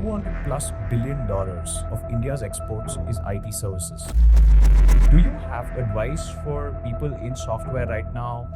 $200 plus billion of India's exports is IT services. Do you have advice for people in software right now?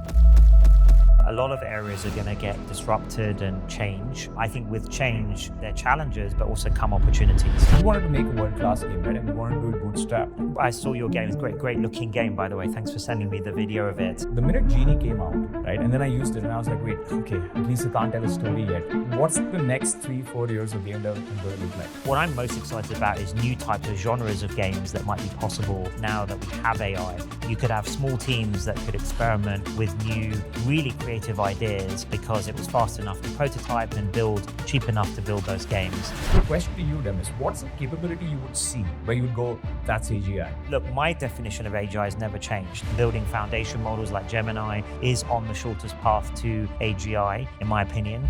A lot of areas are going to get disrupted and change. I think with change, there are challenges, but also come opportunities. We wanted to make a world-class game, right? And we wanted to do it bootstrapped. I saw your game. It's a great looking game, by the way. Thanks for sending me the video of it. The minute Genie came out, right? And then I used it and I was like, wait, okay, at least it can't tell a story yet. What's the next 3-4 years of game development going to look like? What I'm most excited about is new types of genres of games that might be possible now that we have AI. You could have small teams that could experiment with new, really creative ideas because it was fast enough to prototype and build, cheap enough to build those games. The question to you, Demis, what's the capability you would see where you would go, that's AGI? Look, my definition of AGI has never changed. Building foundation models like Gemini is on the shortest path to AGI, in my opinion.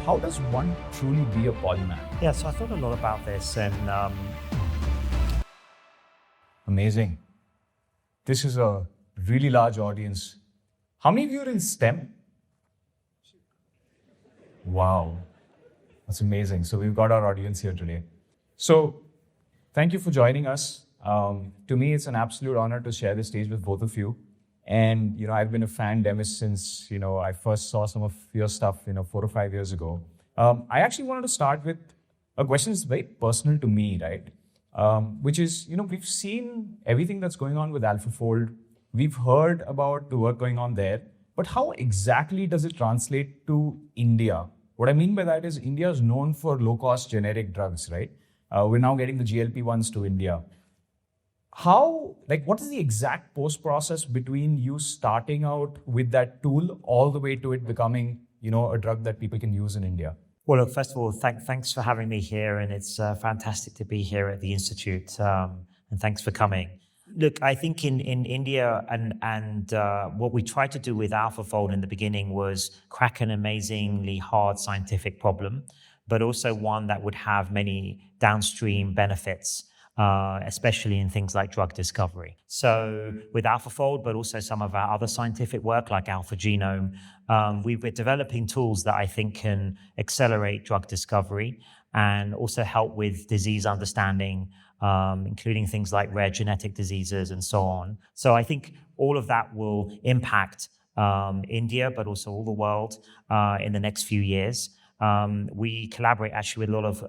How does one truly be a polymath? Yeah, so I thought a lot about this and... Amazing. This is a really large audience. How many of you are in STEM? Wow, that's amazing. So we've got our audience here today. So thank you for joining us. To me, it's an absolute honor to share the stage with both of you. And, I've been a fan, Demis, since, I first saw some of your stuff, 4 or 5 years ago. I actually wanted to start with a question that's very personal to me, right? Which is, we've seen everything that's going on with AlphaFold. We've heard about the work going on there, but how exactly does it translate to India? What I mean by that is India is known for low-cost generic drugs, right? We're now getting the GLP-1s to India. What is the exact post-process between you starting out with that tool all the way to it becoming, a drug that people can use in India? Well, look, first of all, thanks for having me here, and it's fantastic to be here at the Institute, and thanks for coming. Look, I think in India and what we tried to do with AlphaFold in the beginning was crack an amazingly hard scientific problem, but also one that would have many downstream benefits, especially in things like drug discovery. So with AlphaFold, but also some of our other scientific work like AlphaGenome, we're developing tools that I think can accelerate drug discovery and also help with disease understanding, including things like rare genetic diseases and so on. So I think all of that will impact India, but also all the world in the next few years. We collaborate actually with a lot of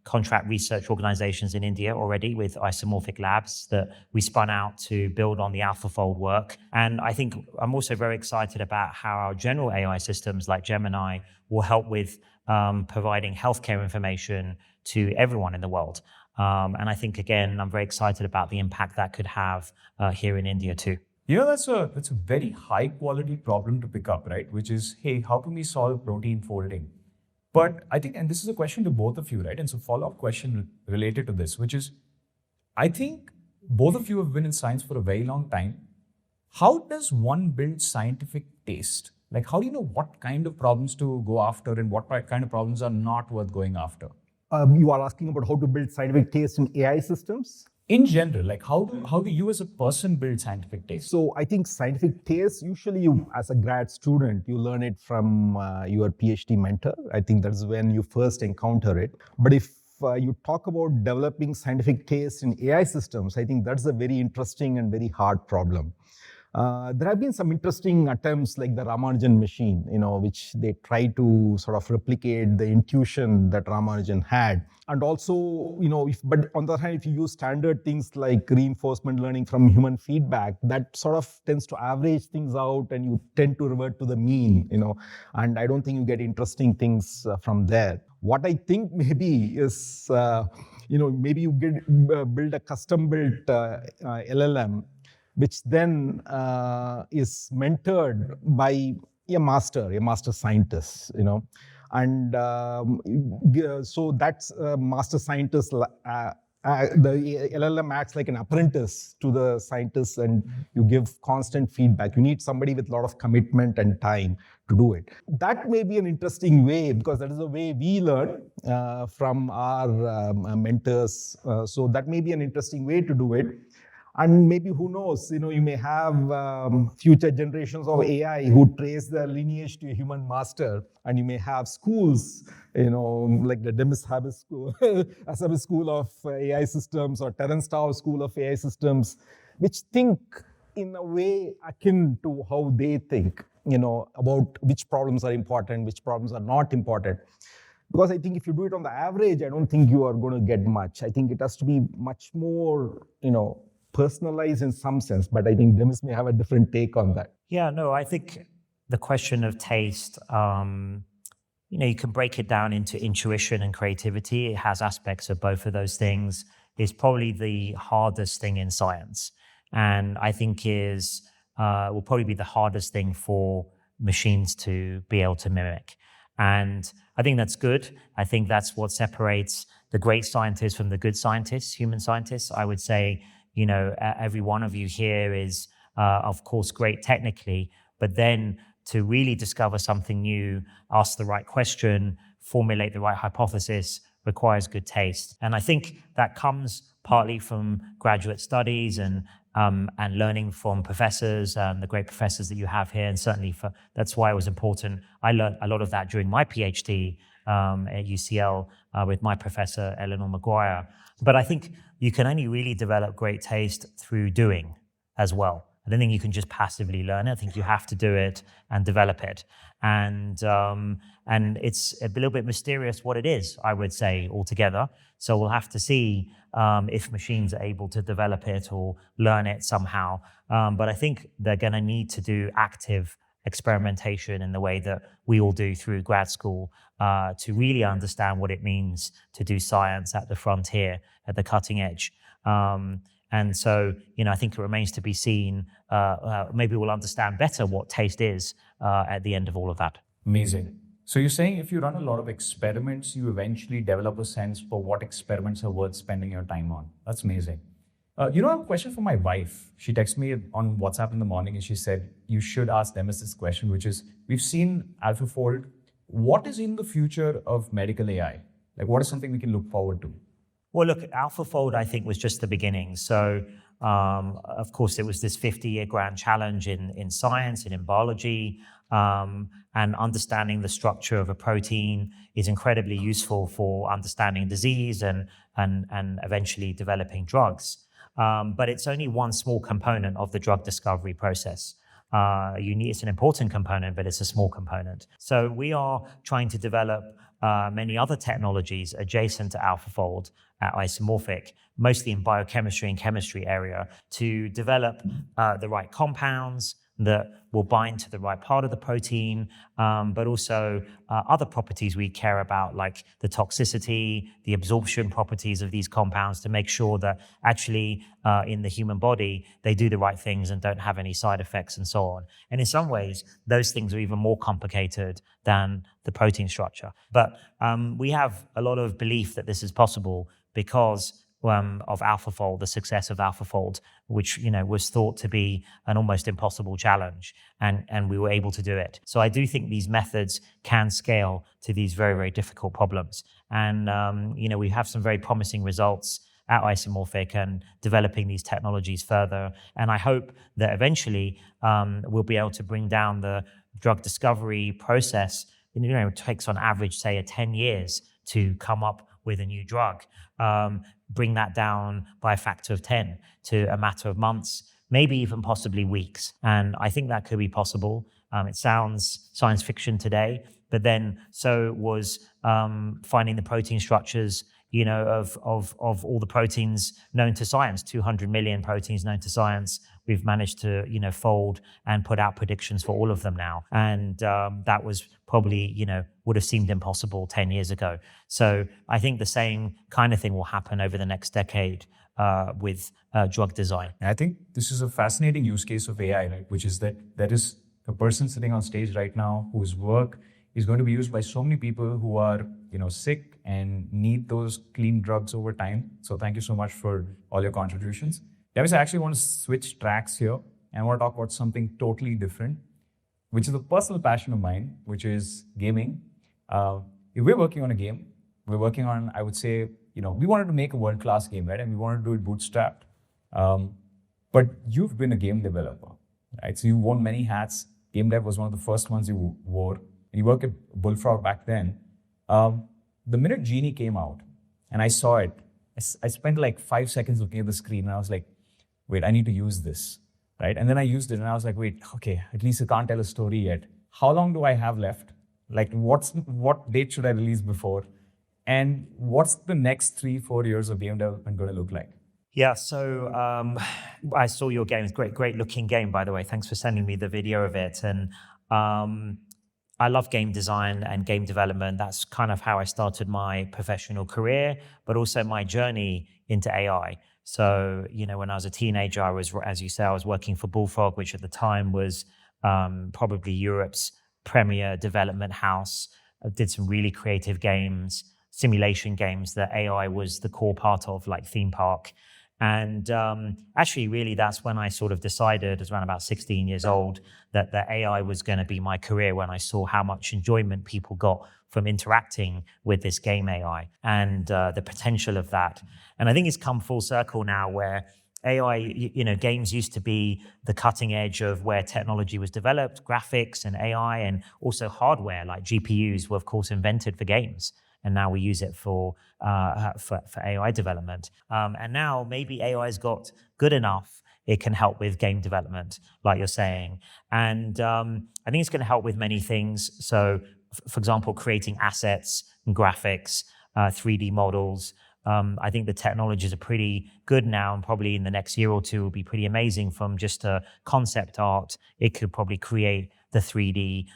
contract research organizations in India already with isomorphic labs that we spun out to build on the AlphaFold work. And I think I'm also very excited about how our general AI systems like Gemini will help with providing healthcare information to everyone in the world. And I think, again, I'm very excited about the impact that could have here in India too. That's a very high quality problem to pick up, right? Which is, hey, how can we solve protein folding? But I think, and this is a question to both of you, right? And so follow-up question related to this, which is, I think both of you have been in science for a very long time. How does one build scientific taste? Like, how do you know what kind of problems to go after and what kind of problems are not worth going after? You are asking about how to build scientific taste in AI systems? In general, like how do you as a person build scientific taste? So I think scientific taste, usually you, as a grad student, you learn it from your PhD mentor. I think that's when you first encounter it. But if you talk about developing scientific taste in AI systems, I think that's a very interesting and very hard problem. There have been some interesting attempts like the Ramanujan machine, which they try to sort of replicate the intuition that Ramanujan had. And also, but on the other hand, if you use standard things like reinforcement learning from human feedback, that sort of tends to average things out and you tend to revert to the mean, and I don't think you get interesting things from there. What I think maybe is, maybe you build a custom-built LLM, which then is mentored by a master scientist, and so that's a master scientist. The LLM acts like an apprentice to the scientist, and you give constant feedback. You need somebody with a lot of commitment and time to do it. That may be an interesting way, because that is the way we learn from our mentors. So that may be an interesting way to do it. And maybe who knows, you may have future generations of AI who trace their lineage to a human master, and you may have schools, like the Demis Hassabis School of AI Systems or Terence Tao School of AI Systems, which think in a way akin to how they think, about which problems are important, which problems are not important. Because I think if you do it on the average, I don't think you are going to get much. I think it has to be much more, personalized in some sense, but I think Demis may have a different take on that. Yeah, no, I think the question of taste, you can break it down into intuition and creativity. It has aspects of both of those things. It's probably the hardest thing in science. And I think will probably be the hardest thing for machines to be able to mimic. And I think that's good. I think that's what separates the great scientists from the good scientists, human scientists. I would say, every one of you here is, of course, great technically, but then to really discover something new, ask the right question, formulate the right hypothesis, requires good taste. And I think that comes partly from graduate studies and learning from professors, the great professors that you have here, and certainly that's why it was important. I learned a lot of that during my PhD at UCL with my professor, Eleanor Maguire. But I think you can only really develop great taste through doing as well. I don't think you can just passively learn it. I think you have to do it and develop it. And it's a little bit mysterious what it is, I would say, altogether. So we'll have to see if machines are able to develop it or learn it somehow. But I think they're going to need to do active experimentation in the way that we all do through grad school to really understand what it means to do science at the frontier, at the cutting edge. And so, I think it remains to be seen. Maybe we'll understand better what taste is at the end of all of that. Amazing. So you're saying if you run a lot of experiments, you eventually develop a sense for what experiments are worth spending your time on. That's amazing. I have a question for my wife. She texted me on WhatsApp in the morning and she said, you should ask Demis this question, which is, we've seen AlphaFold. What is in the future of medical AI? Like, what is something we can look forward to? Well, look, AlphaFold, I think, was just the beginning. So, of course, it was this 50-year grand challenge in science and in biology, and understanding the structure of a protein is incredibly useful for understanding disease and eventually developing drugs. But it's only one small component of the drug discovery process. It's an important component, but it's a small component. So we are trying to develop many other technologies adjacent to AlphaFold at Isomorphic, mostly in biochemistry and chemistry area, to develop the right compounds that will bind to the right part of the protein, but also other properties we care about, like the toxicity, the absorption properties of these compounds, to make sure that actually in the human body, they do the right things and don't have any side effects and so on. And in some ways, those things are even more complicated than the protein structure. But we have a lot of belief that this is possible because of AlphaFold, the success of AlphaFold, which was thought to be an almost impossible challenge, and we were able to do it. So I do think these methods can scale to these very, very difficult problems. And we have some very promising results at Isomorphic and developing these technologies further. And I hope that eventually we'll be able to bring down the drug discovery process. It takes on average, say, 10 years to come up with a new drug. Bring that down by a factor of 10 to a matter of months, maybe even possibly weeks. And I think that could be possible. It sounds science fiction today, but then so was finding the protein structures, of all the proteins known to science, 200 million proteins known to science. We've managed to, fold and put out predictions for all of them now. And that was probably, would have seemed impossible 10 years ago. So I think the same kind of thing will happen over the next decade with drug design. I think this is a fascinating use case of AI, right? Which is that there is a person sitting on stage right now whose work is going to be used by so many people who are, sick and need those clean drugs over time. So thank you so much for all your contributions. Demis, I actually want to switch tracks here and I want to talk about something totally different, which is a personal passion of mine, which is gaming. If we're working on a game, we're working on, I would say, we wanted to make a world-class game, right? And we wanted to do it bootstrapped. But you've been a game developer, right? So you worn many hats. Game dev was one of the first ones you wore. You worked at Bullfrog back then. The minute Genie came out and I saw it, I spent like 5 seconds looking at the screen and I was like, wait, I need to use this, right? And then I used it and I was like, wait, okay, at least I can't tell a story yet. How long do I have left? Like, what date should I release before? And what's the next 3-4 years of game development going to look like? Yeah, so I saw your game. It's great looking game, by the way. Thanks for sending me the video of it. And I love game design and game development. That's kind of how I started my professional career, but also my journey into AI. So, when I was a teenager, as you say, I was working for Bullfrog, which at the time was probably Europe's premier development house. I did some really creative games, simulation games that AI was the core part of, like Theme Park. And actually, really, that's when I sort of decided, I was around about 16 years old, that AI was going to be my career, when I saw how much enjoyment people got from interacting with this game AI and the potential of that. And I think it's come full circle now, where AI, games used to be the cutting edge of where technology was developed, graphics and AI, and also hardware like GPUs were, of course, invented for games. And now we use it for AI development. And now maybe AI's got good enough, it can help with game development, like you're saying. And I think it's going to help with many things. So, for example, creating assets and graphics, 3D models. I think the technologies are pretty good now, and probably in the next year or two will be pretty amazing. From just a concept art, it could probably create the 3D,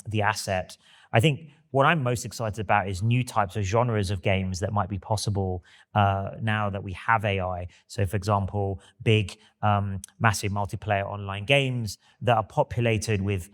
the asset. I think what I'm most excited about is new types of genres of games that might be possible now that we have AI. So, for example, big, massive multiplayer online games that are populated with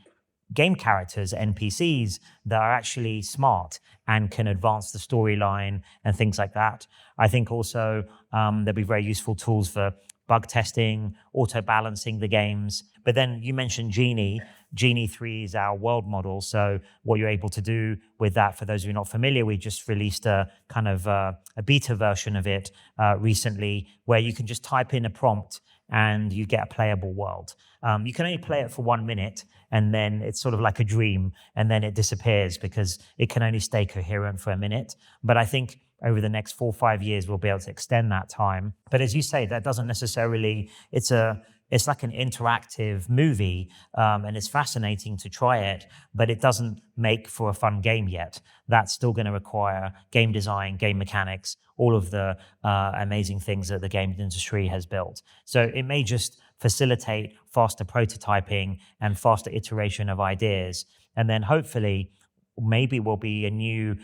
game characters, NPCs, that are actually smart and can advance the storyline and things like that. I think also there'll be very useful tools for bug testing, auto-balancing the games. But then you mentioned Genie. Genie 3 is our world model. So what you're able to do with that, for those who are not familiar, we just released a kind of a beta version of it recently, where you can just type in a prompt and you get a playable world. You can only play it for 1 minute, and then it's sort of like a dream, and then it disappears because it can only stay coherent for a minute. But I think over the next 4 or 5 years, we'll be able to extend that time. But as you say, that doesn't necessarily, it's like an interactive movie, and it's fascinating to try it, but it doesn't make for a fun game yet. That's still going to require game design, game mechanics, all of the amazing things that the game industry has built. So it may just facilitate faster prototyping and faster iteration of ideas. And then hopefully, maybe will be a new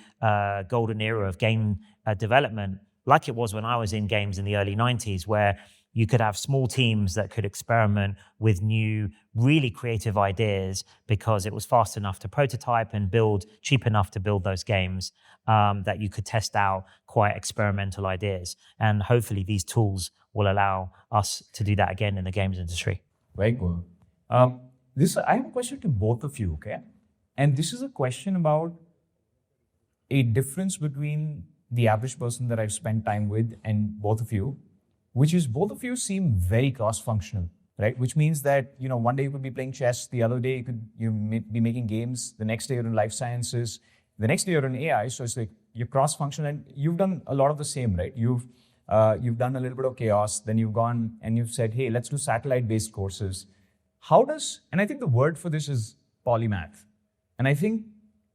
golden era of game development, like it was when I was in games in the early 90s, where you could have small teams that could experiment with new, really creative ideas because it was fast enough to prototype and build, cheap enough to build those games, that you could test out quite experimental ideas. And hopefully these tools will allow us to do that again in the games industry. Very good. I have a question to both of you, okay? And this is a question about a difference between the average person that I've spent time with and both of you, which is both of you seem very cross-functional, right? Which means that, one day you could be playing chess, the other day you may be making games, the next day you're in life sciences, the next day you're in AI. So it's like you're cross-functional, and you've done a lot of the same, right? You've done a little bit of chaos, then you've gone and you've said, hey, let's do satellite-based courses. And I think the word for this is polymath. And I think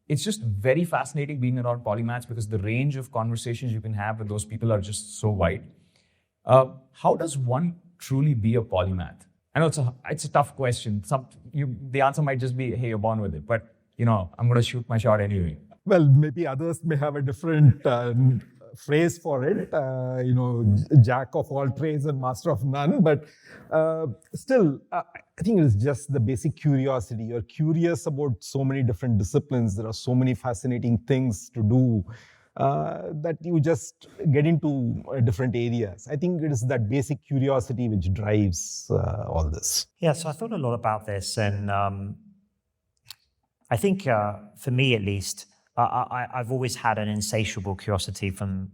it's just very fascinating being around polymaths, because the range of conversations you can have with those people are just so wide. How does one truly be a polymath? I know it's a tough question. The answer might just be, hey, you're born with it. But, I'm going to shoot my shot anyway. Well, maybe others may have a different phrase for it, jack of all trades and master of none. But still, I think it's just the basic curiosity. You're curious about so many different disciplines. There are so many fascinating things to do that you just get into different areas. I think it is that basic curiosity which drives all this. Yeah, so I thought a lot about this, and I think for me at least, I've always had an insatiable curiosity from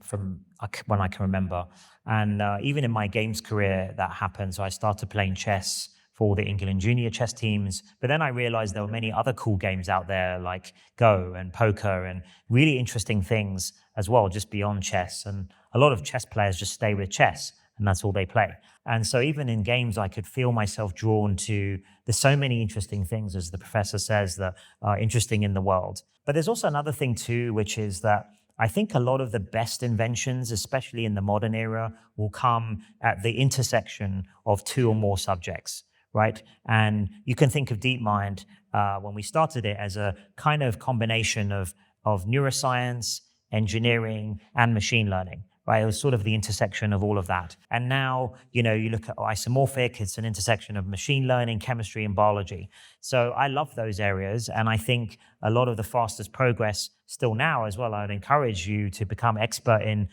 when I can remember. And even in my games career, that happened. So I started playing chess for the England junior chess teams. But then I realized there were many other cool games out there like Go and poker and really interesting things as well, just beyond chess. And a lot of chess players just stay with chess and that's all they play. And so even in games, I could feel myself drawn to, there's so many interesting things, as the professor says, that are interesting in the world. But there's also another thing too, which is that I think a lot of the best inventions, especially in the modern era, will come at the intersection of two or more subjects, right? And you can think of DeepMind, when we started it, as a kind of combination of neuroscience, engineering, and machine learning. Right, it was sort of the intersection of all of that. And now, you look at isomorphic, it's an intersection of machine learning, chemistry, and biology. So I love those areas. And I think a lot of the fastest progress still now as well, I'd encourage you to become expert in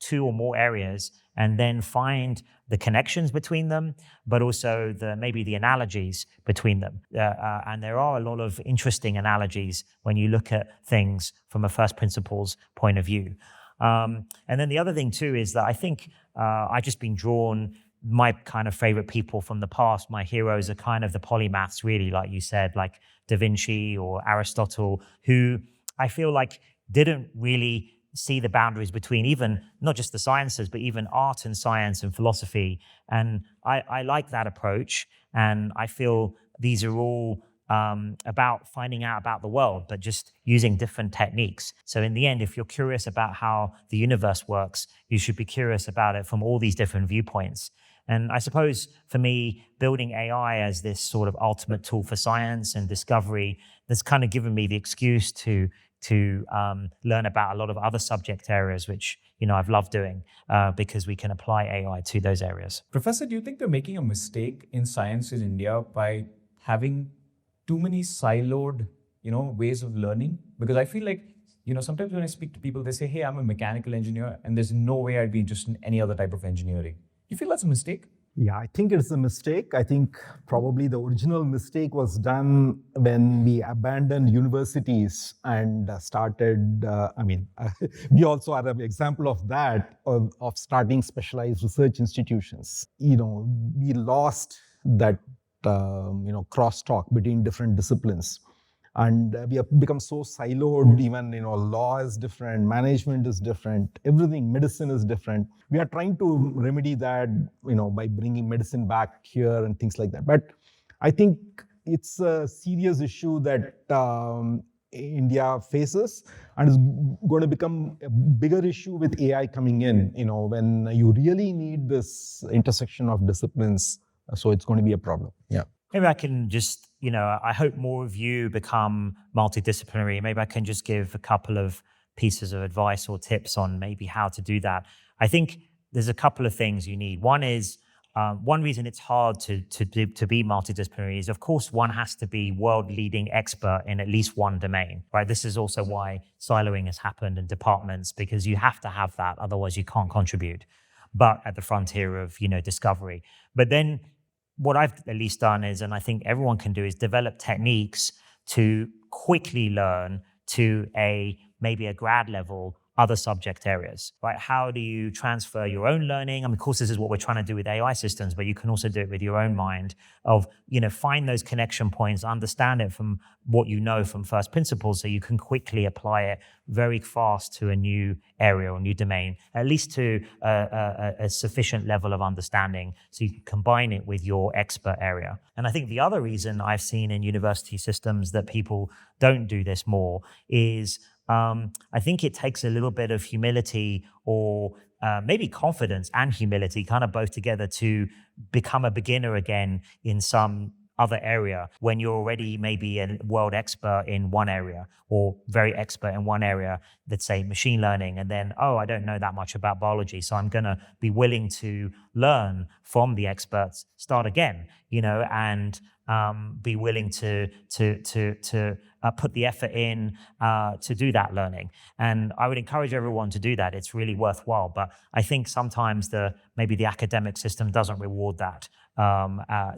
two or more areas and then find the connections between them, but also maybe the analogies between them. And there are a lot of interesting analogies when you look at things from a first principles point of view. And then the other thing too is that I think I've just been drawn, my kind of favorite people from the past, my heroes are kind of the polymaths, really, like you said, like Da Vinci or Aristotle, who I feel like didn't really see the boundaries between even not just the sciences, but even art and science and philosophy. And I like that approach. And I feel these are all about finding out about the world, but just using different techniques. So in the end, if you're curious about how the universe works, you should be curious about it from all these different viewpoints. And I suppose for me, building AI as this sort of ultimate tool for science and discovery, that's kind of given me the excuse to learn about a lot of other subject areas, which I've loved doing because we can apply AI to those areas. Professor, do you think they're making a mistake in science in India by having too many siloed, ways of learning? Because I feel like, sometimes when I speak to people, they say, hey, I'm a mechanical engineer, and there's no way I'd be interested in any other type of engineering. You feel that's a mistake? Yeah, I think it's a mistake. I think probably the original mistake was done when we abandoned universities and started, we also are an example of that, of starting specialized research institutions. We lost that crosstalk between different disciplines. And we have become so siloed, even, law is different, management is different, everything, medicine is different. We are trying to remedy that, by bringing medicine back here and things like that. But I think it's a serious issue that India faces and is going to become a bigger issue with AI coming in, when you really need this intersection of disciplines. So it's going to be a problem. Yeah. Maybe I can just, I hope more of you become multidisciplinary. Maybe I can just give a couple of pieces of advice or tips on maybe how to do that. I think there's a couple of things you need. One is, one reason it's hard to be multidisciplinary is, of course, one has to be world-leading expert in at least one domain, right? This is also why siloing has happened in departments, because you have to have that, otherwise you can't contribute. But at the frontier of, discovery. But then what I've at least done is, and I think everyone can do, is develop techniques to quickly learn to maybe a grad level other subject areas, right? How do you transfer your own learning? Of course, this is what we're trying to do with AI systems, but you can also do it with your own mind of, find those connection points, understand it from what you know from first principles, so you can quickly apply it very fast to a new area or new domain, at least to a sufficient level of understanding so you can combine it with your expert area. And I think the other reason I've seen in university systems that people don't do this more is I think it takes a little bit of humility or maybe confidence and humility, kind of both together, to become a beginner again in some other area when you're already maybe a world expert in one area or very expert in one area, let's say machine learning, and then, I don't know that much about biology, so I'm going to be willing to learn from the experts, start again, and be willing to put the effort in to do that learning. And I would encourage everyone to do that. It's really worthwhile. But I think sometimes maybe the academic system doesn't reward that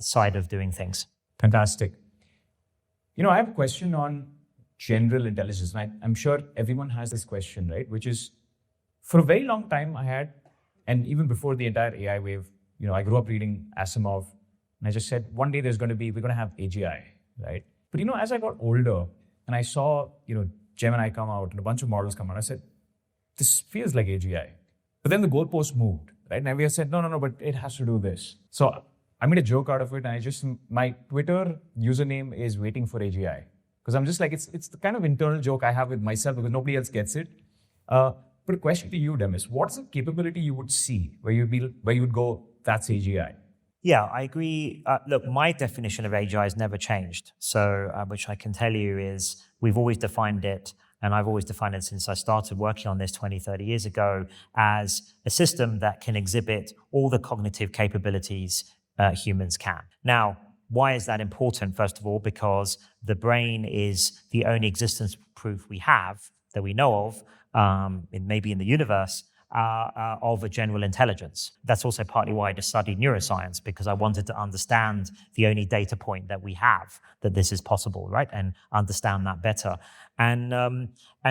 side of doing things. Fantastic. I have a question on general intelligence. And I'm sure everyone has this question, right? Which is, for a very long time I had, and even before the entire AI wave, I grew up reading Asimov, and I just said, one day we're going to have AGI, right? But as I got older and I saw, Gemini come out and a bunch of models come out, I said, this feels like AGI. But then the goalpost moved, right? And everyone said, no, but it has to do this. So I made a joke out of it, and my Twitter username is waiting for AGI. Because I'm just like, it's the kind of internal joke I have with myself because nobody else gets it. But a question to you, Demis, what's the capability you would see where you would go, that's AGI? Yeah, I agree. Look, my definition of AGI has never changed. So, which I can tell you is we've always defined it, and I've always defined it since I started working on this 20, 30 years ago, as a system that can exhibit all the cognitive capabilities humans can. Now, why is that important? First of all, because the brain is the only existence proof we have that we know of, maybe in the universe, of a general intelligence. That's also partly why I studied neuroscience, because I wanted to understand the only data point that we have that this is possible, right? And understand that better. And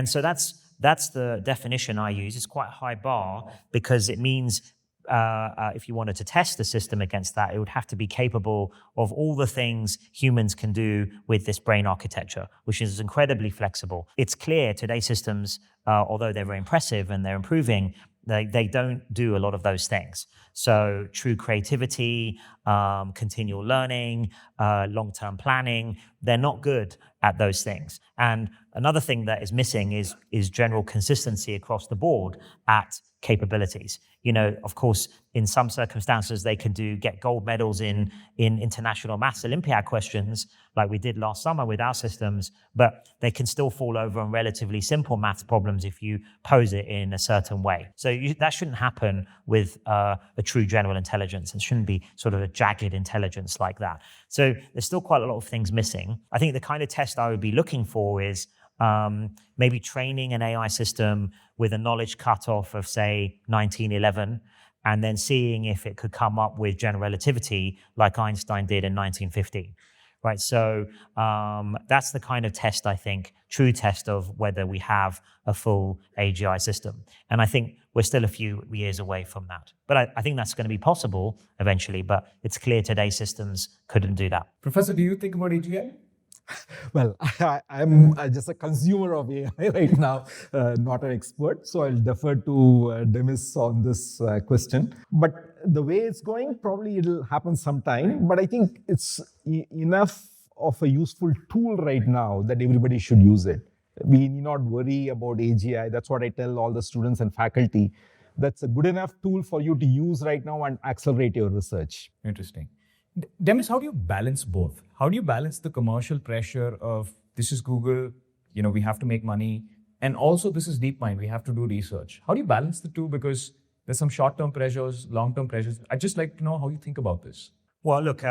so that's the definition I use. It's quite a high bar because it means if you wanted to test the system against that, it would have to be capable of all the things humans can do with this brain architecture, which is incredibly flexible. It's clear today's systems, although they're very impressive and they're improving, they don't do a lot of those things. So true creativity, continual learning, long-term planning, they're not good at those things. And another thing that is missing is general consistency across the board at capabilities. Of course, in some circumstances, they can get gold medals in international maths Olympiad questions, like we did last summer with our systems, but they can still fall over on relatively simple maths problems if you pose it in a certain way. So that shouldn't happen with a true general intelligence. It shouldn't be sort of a jagged intelligence like that. So there's still quite a lot of things missing. I think the kind of test I would be looking for is maybe training an AI system with a knowledge cutoff of, say, 1911, and then seeing if it could come up with general relativity like Einstein did in 1915. Right, so that's the kind of test, I think, true test of whether we have a full AGI system. And I think we're still a few years away from that. But I think that's going to be possible eventually, but it's clear today's systems couldn't do that. Professor, do you think about AGI? Well, I'm just a consumer of AI right now, not an expert. So I'll defer to Demis on this question. But the way it's going, probably it'll happen sometime. But I think it's enough of a useful tool right now that everybody should use it. We need not worry about AGI. That's what I tell all the students and faculty. That's a good enough tool for you to use right now and accelerate your research. Interesting. Demis, how do you balance both? How do you balance the commercial pressure of this is Google, we have to make money, and also this is DeepMind, we have to do research? How do you balance the two? Because there's some short-term pressures, long-term pressures. I'd just like to know how you think about this. Well, look,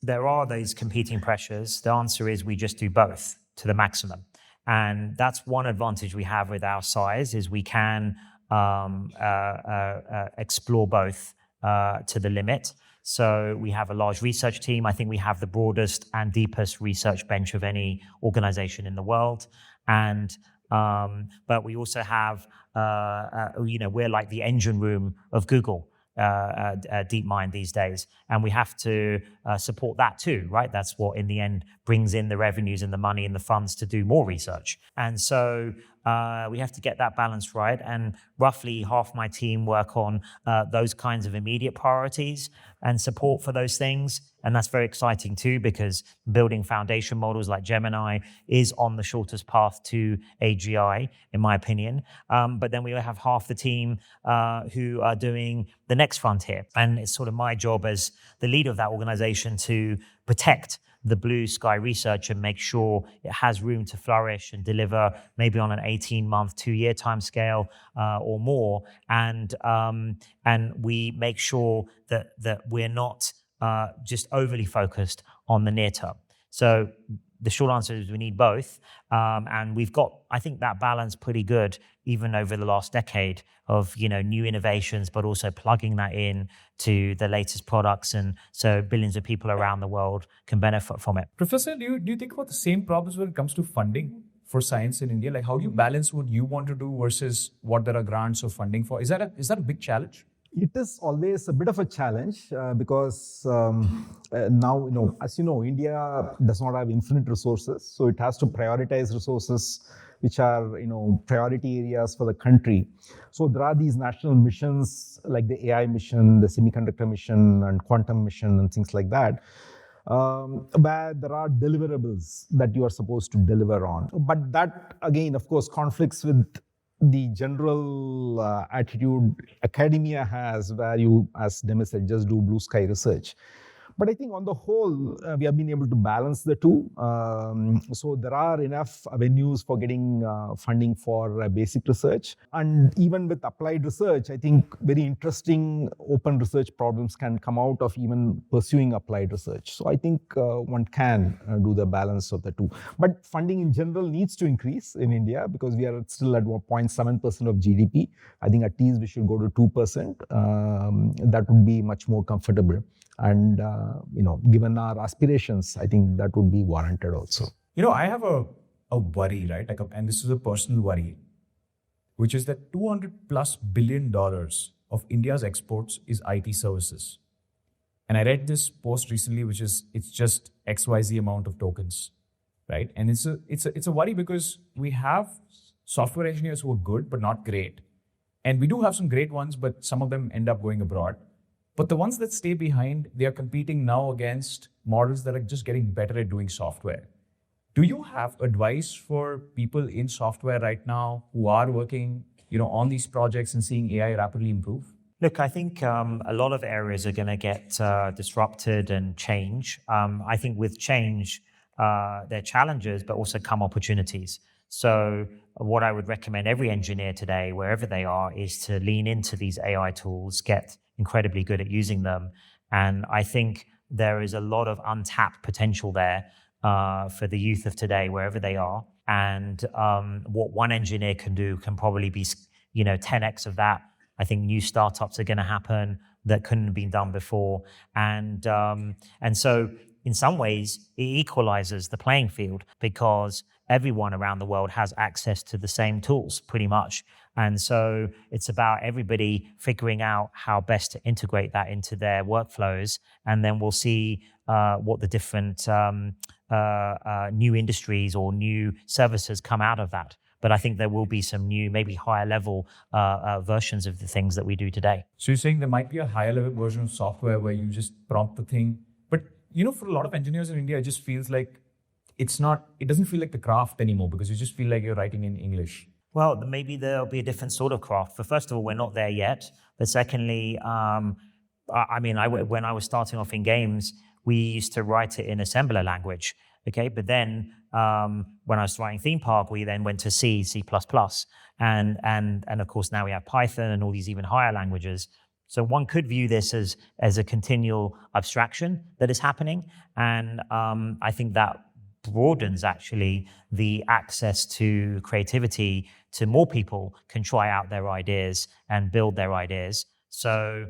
there are these competing pressures. The answer is we just do both to the maximum. And that's one advantage we have with our size is we can explore both to the limit. So we have a large research team. I think we have the broadest and deepest research bench of any organization in the world. And but we also have, we're like the engine room of Google DeepMind these days, and we have to support that too, right? That's what in the end brings in the revenues and the money and the funds to do more research. And so we have to get that balance right. And roughly half my team work on those kinds of immediate priorities and support for those things. And that's very exciting too, because building foundation models like Gemini is on the shortest path to AGI, in my opinion. But then we have half the team who are doing the next frontier. And it's sort of my job as the leader of that organization to protect the blue sky research and make sure it has room to flourish and deliver maybe on an 18-month, 2-year timescale or more. And we make sure that we're not just overly focused on the near term. So the short answer is we need both. And we've got, I think, that balance pretty good, even over the last decade of, new innovations, but also plugging that in to the latest products. And so billions of people around the world can benefit from it. Professor, do you think about the same problems when it comes to funding for science in India? Like, how do you balance what you want to do versus what there are grants or funding for? Is that a big challenge? It is always a bit of a challenge because now, as you know, India does not have infinite resources. So it has to prioritize resources which are, priority areas for the country. So there are these national missions like the AI mission, the semiconductor mission, and quantum mission, and things like that, where there are deliverables that you are supposed to deliver on. But that, again, of course, conflicts with the general attitude academia has, where you, as Demis said, just do blue sky research. But I think on the whole, we have been able to balance the two. So there are enough avenues for getting funding for basic research. And even with applied research, I think very interesting open research problems can come out of even pursuing applied research. So I think one can do the balance of the two. But funding in general needs to increase in India because we are still at 0.7% of GDP. I think at least we should go to 2%. That would be much more comfortable. And, given our aspirations, I think that would be warranted also. I have a worry, right? And this is a personal worry, which is that $200+ billion of India's exports is IT services. And I read this post recently, which is, it's just XYZ amount of tokens, right? And it's a worry because we have software engineers who are good, but not great. And we do have some great ones, but some of them end up going abroad. But the ones that stay behind, they are competing now against models that are just getting better at doing software. Do you have advice for people in software right now who are working, on these projects and seeing AI rapidly improve? Look, I think a lot of areas are going to get disrupted and change. I think with change, there are challenges, but also come opportunities. So what I would recommend every engineer today, wherever they are, is to lean into these AI tools, get incredibly good at using them. And I think there is a lot of untapped potential there for the youth of today, wherever they are. And what one engineer can do can probably be, 10x of that. I think new startups are going to happen that couldn't have been done before. And so in some ways, it equalizes the playing field because everyone around the world has access to the same tools pretty much. And so it's about everybody figuring out how best to integrate that into their workflows. And then we'll see what the different new industries or new services come out of that. But I think there will be some new, maybe higher level versions of the things that we do today. So you're saying there might be a higher level version of software where you just prompt the thing. But, for a lot of engineers in India, it just feels like it doesn't feel like the craft anymore because you just feel like you're writing in English. Well, maybe there'll be a different sort of craft. But first of all, we're not there yet. But secondly, when I was starting off in games, we used to write it in assembler language. Okay, but then when I was writing Theme Park, we then went to C, C++, and of course now we have Python and all these even higher languages. So one could view this as a continual abstraction that is happening, and I think that broadens actually the access to creativity to more people can try out their ideas and build their ideas. So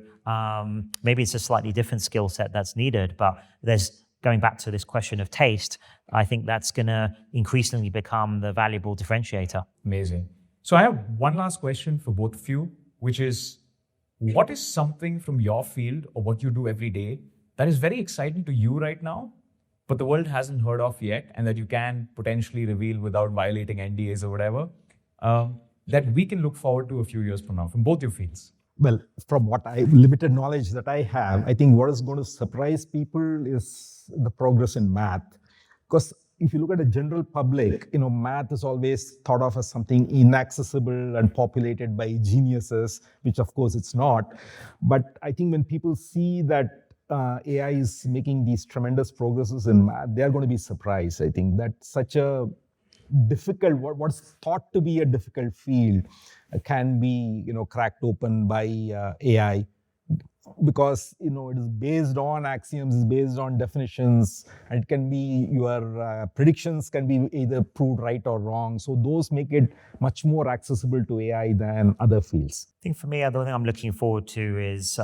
maybe it's a slightly different skill set that's needed, but going back to this question of taste, I think that's going to increasingly become the valuable differentiator. Amazing. So I have one last question for both of you, which is, what is something from your field or what you do every day that is very exciting to you right now, but the world hasn't heard of yet, and that you can potentially reveal without violating NDAs or whatever, that we can look forward to a few years from now, from both your fields? Well, from what limited knowledge that I have, I think what is going to surprise people is the progress in math. Because if you look at the general public, math is always thought of as something inaccessible and populated by geniuses, which of course it's not. But I think when people see that AI is making these tremendous progresses in math, they're going to be surprised. I think that such a difficult, what's thought to be a difficult field can be, cracked open by AI. because it is based on axioms, is based on definitions, and it can be your predictions can be either proved right or wrong. So those make it much more accessible to AI than other fields. I think for me, the thing I'm looking forward to is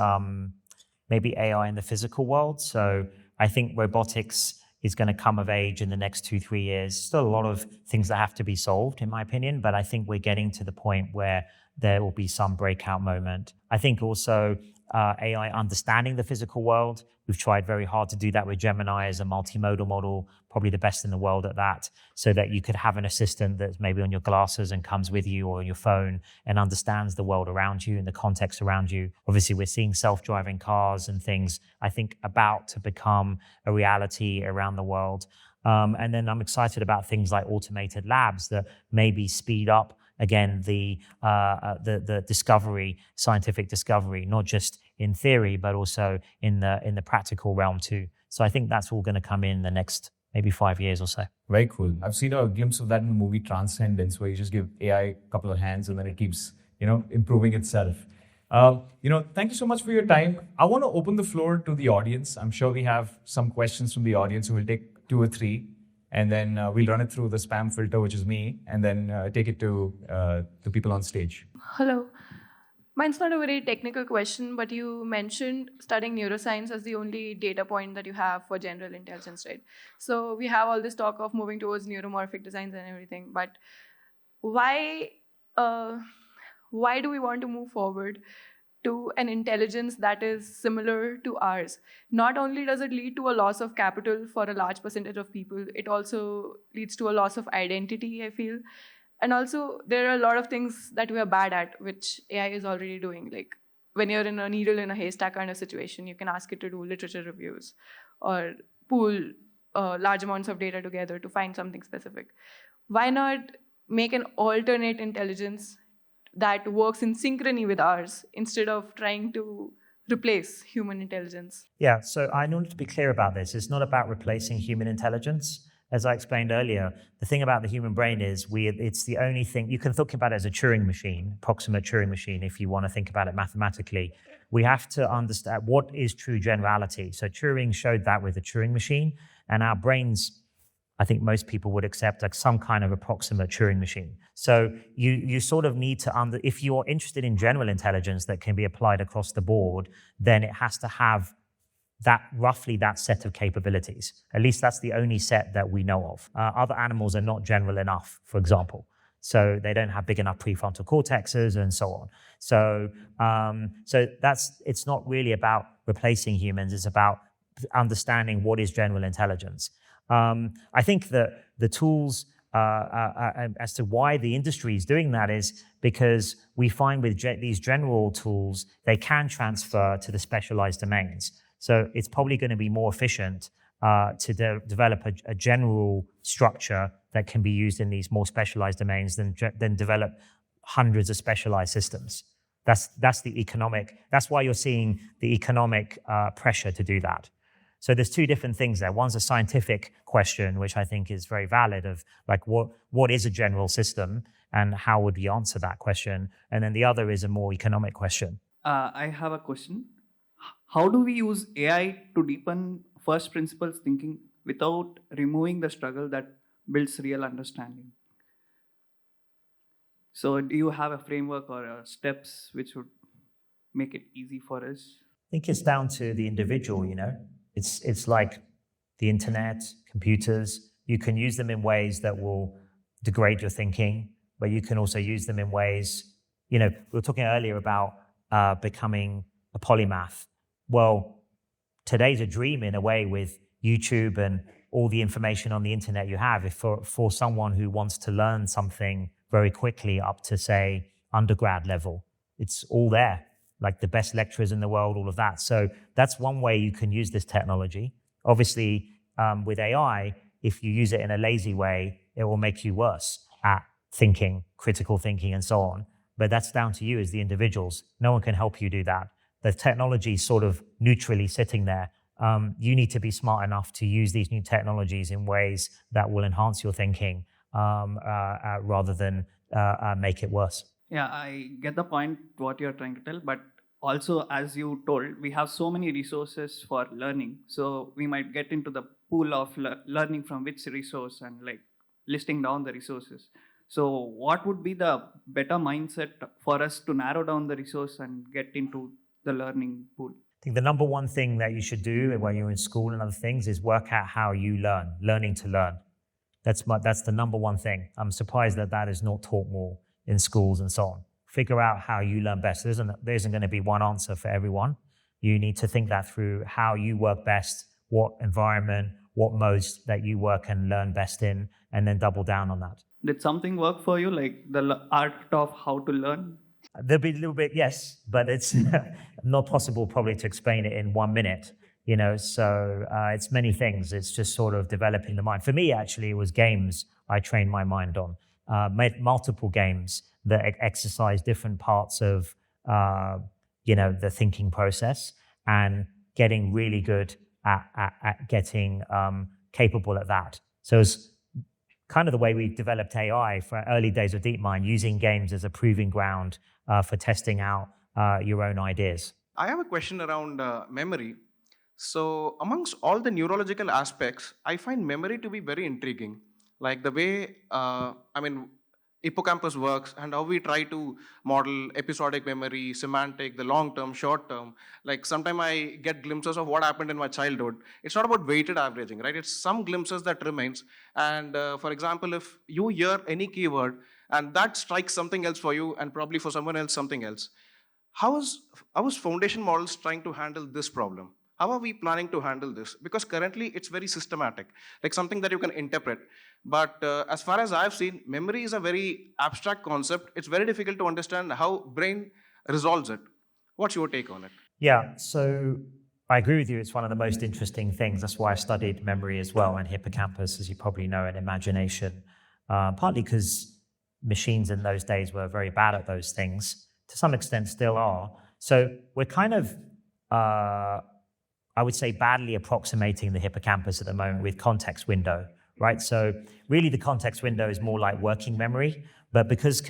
maybe AI in the physical world. So I think robotics is going to come of age in the next 2-3 years. Still a lot of things that have to be solved, in my opinion, but I think we're getting to the point where there will be some breakout moment. I think also AI understanding the physical world. We've tried very hard to do that with Gemini as a multimodal model, probably the best in the world at that, so that you could have an assistant that's maybe on your glasses and comes with you or on your phone and understands the world around you and the context around you. Obviously, we're seeing self-driving cars and things, I think, about to become a reality around the world. And then I'm excited about things like automated labs that maybe speed up again the discovery, scientific discovery, not just in theory but also in the practical realm too. So I think that's all going to come in the next maybe 5 years or so. Very cool. I've seen a glimpse of that in the movie Transcendence, where you just give AI a couple of hands and then it keeps improving itself. Thank you so much for your time. I want to open the floor to the audience. I'm sure we have some questions from the audience, so we'll take 2 or 3. And then we'll run it through the spam filter, which is me, and then take it to the people on stage. Hello. Mine's not a very technical question, but you mentioned studying neuroscience as the only data point that you have for general intelligence, right? So we have all this talk of moving towards neuromorphic designs and everything, but why do we want to move forward to an intelligence that is similar to ours? Not only does it lead to a loss of capital for a large percentage of people, it also leads to a loss of identity, I feel. And also, there are a lot of things that we are bad at, which AI is already doing. Like when you're in a needle in a haystack kind of situation, you can ask it to do literature reviews or pool large amounts of data together to find something specific. Why not make an alternate intelligence that works in synchrony with ours instead of trying to replace human intelligence? Yeah, so I wanted to be clear about this. It's not about replacing human intelligence. As I explained earlier, the thing about the human brain is it's the only thing, you can think about it as a Turing machine, approximate Turing machine, if you want to think about it mathematically. We have to understand what is true generality. So Turing showed that with the Turing machine, and our brains, I think most people would accept like some kind of approximate Turing machine. So you sort of need to, if you're interested in general intelligence that can be applied across the board, then it has to have roughly that set of capabilities. At least that's the only set that we know of. Other animals are not general enough, for example. So they don't have big enough prefrontal cortexes and so on. So it's not really about replacing humans. It's about understanding what is general intelligence. I think that the tools as to why the industry is doing that is because we find with these general tools, they can transfer to the specialized domains. So it's probably going to be more efficient to develop a general structure that can be used in these more specialized domains than develop hundreds of specialized systems. That's the economic. That's why you're seeing the economic pressure to do that. So there's 2 different things there. One's a scientific question, which I think is very valid, of like what is a general system and how would we answer that question? And then the other is a more economic question. I have a question. How do we use AI to deepen first principles thinking without removing the struggle that builds real understanding? So do you have a framework or steps which would make it easy for us? I think it's down to the individual, It's like the internet, computers. You can use them in ways that will degrade your thinking, but you can also use them in ways, we were talking earlier about becoming a polymath. Well, today's a dream in a way with YouTube and all the information on the internet you have. If for someone who wants to learn something very quickly up to, say, undergrad level, it's all there. Like the best lecturers in the world, all of that. So that's one way you can use this technology. Obviously, with AI, if you use it in a lazy way, it will make you worse at thinking, critical thinking, and so on. But that's down to you as the individuals. No one can help you do that. The technology is sort of neutrally sitting there. You need to be smart enough to use these new technologies in ways that will enhance your thinking rather than make it worse. Yeah, I get the point what you're trying to tell, but also, as you told, we have so many resources for learning. So we might get into the pool of learning from which resource and like listing down the resources. So what would be the better mindset for us to narrow down the resource and get into the learning pool? I think the number one thing that you should do when you're in school and other things is work out how you learn, learning to learn. That's the number one thing. I'm surprised that is not taught more in schools and so on. Figure out how you learn best. There isn't going to be one answer for everyone. You need to think that through, how you work best, what environment, what modes that you work and learn best in, and then double down on that. Did something work for you, like the art of how to learn? There'll be a little bit, yes, but it's not possible probably to explain it in 1 minute. So it's many things. It's just sort of developing the mind. For me, actually, it was games I trained my mind on. Made multiple games that exercise different parts of, the thinking process, and getting really good at getting capable at that. So it's kind of the way we developed AI for early days of DeepMind, using games as a proving ground for testing out your own ideas. I have a question around memory. So amongst all the neurological aspects, I find memory to be very intriguing. Like the way, hippocampus works and how we try to model episodic memory, semantic, the long term, short term. Like sometimes I get glimpses of what happened in my childhood. It's not about weighted averaging, right? It's some glimpses that remains. And for example, if you hear any keyword and that strikes something else for you and probably for someone else something else, how is foundation models trying to handle this problem? How are we planning to handle this? Because currently it's very systematic, like something that you can interpret. But as far as I've seen, memory is a very abstract concept. It's very difficult to understand how brain resolves it. What's your take on it? Yeah, so I agree with you. It's one of the most interesting things. That's why I studied memory as well, and hippocampus, as you probably know, and imagination. Partly because machines in those days were very bad at those things, to some extent still are. So we're kind of, I would say, badly approximating the hippocampus at the moment with context window, right? So really the context window is more like working memory, but because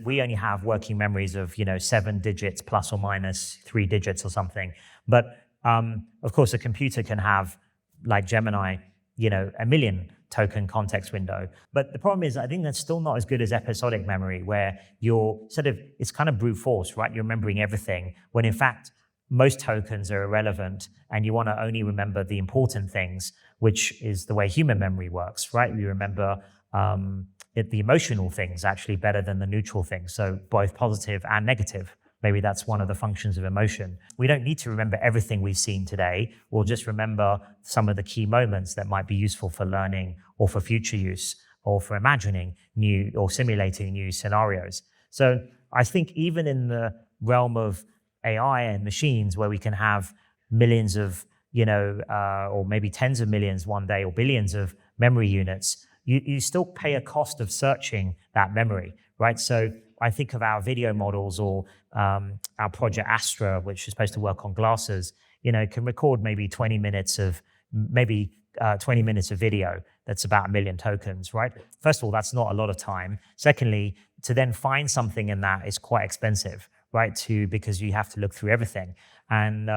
we only have working memories of, 7 digits plus or minus 3 digits or something. But of course, a computer can have, like Gemini, 1 million token context window. But the problem is, I think that's still not as good as episodic memory, where it's kind of brute force, right? You're remembering everything, when in fact, most tokens are irrelevant, and you want to only remember the important things, which is the way human memory works, right? We remember the emotional things actually better than the neutral things. So both positive and negative. Maybe that's one of the functions of emotion. We don't need to remember everything we've seen today. We'll just remember some of the key moments that might be useful for learning or for future use or for imagining new or simulating new scenarios. So I think even in the realm of AI and machines, where we can have millions of, or maybe tens of millions one day, or billions of memory units, you still pay a cost of searching that memory, right? So I think of our video models, or our project Astra, which is supposed to work on glasses, can record maybe 20 minutes of video. That's about 1 million tokens, right? First of all, that's not a lot of time. Secondly, to then find something in that is quite expensive, right? Because you have to look through everything. And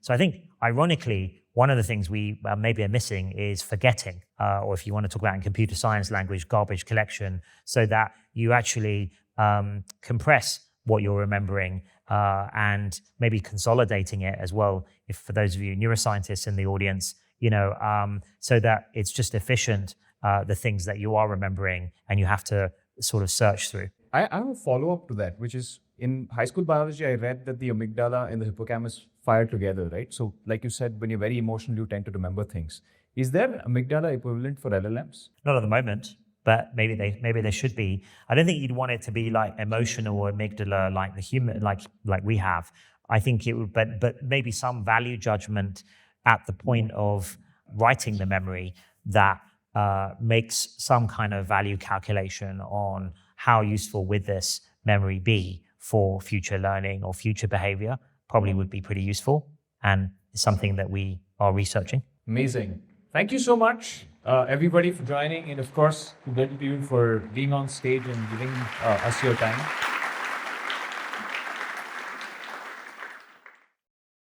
so I think, ironically, one of the things we maybe are missing is forgetting, or if you want to talk about in computer science language, garbage collection, so that you actually compress what you're remembering, and maybe consolidating it as well, if for those of you neuroscientists in the audience, so that it's just efficient, the things that you are remembering and you have to sort of search through. I have a follow-up to that, which is, in high school biology, I read that the amygdala and the hippocampus fire together, right? So like you said, when you're very emotional, you tend to remember things. Is there amygdala equivalent for LLMs? Not at the moment, but maybe they should be. I don't think you'd want it to be like emotional amygdala like the human, like we have. I think it would, but maybe some value judgment at the point of writing the memory that makes some kind of value calculation on how useful would this memory be for future learning or future behavior, probably would be pretty useful, and it's something that we are researching. Amazing. Thank you so much, everybody, for joining, and of course, to you for being on stage and giving us your time.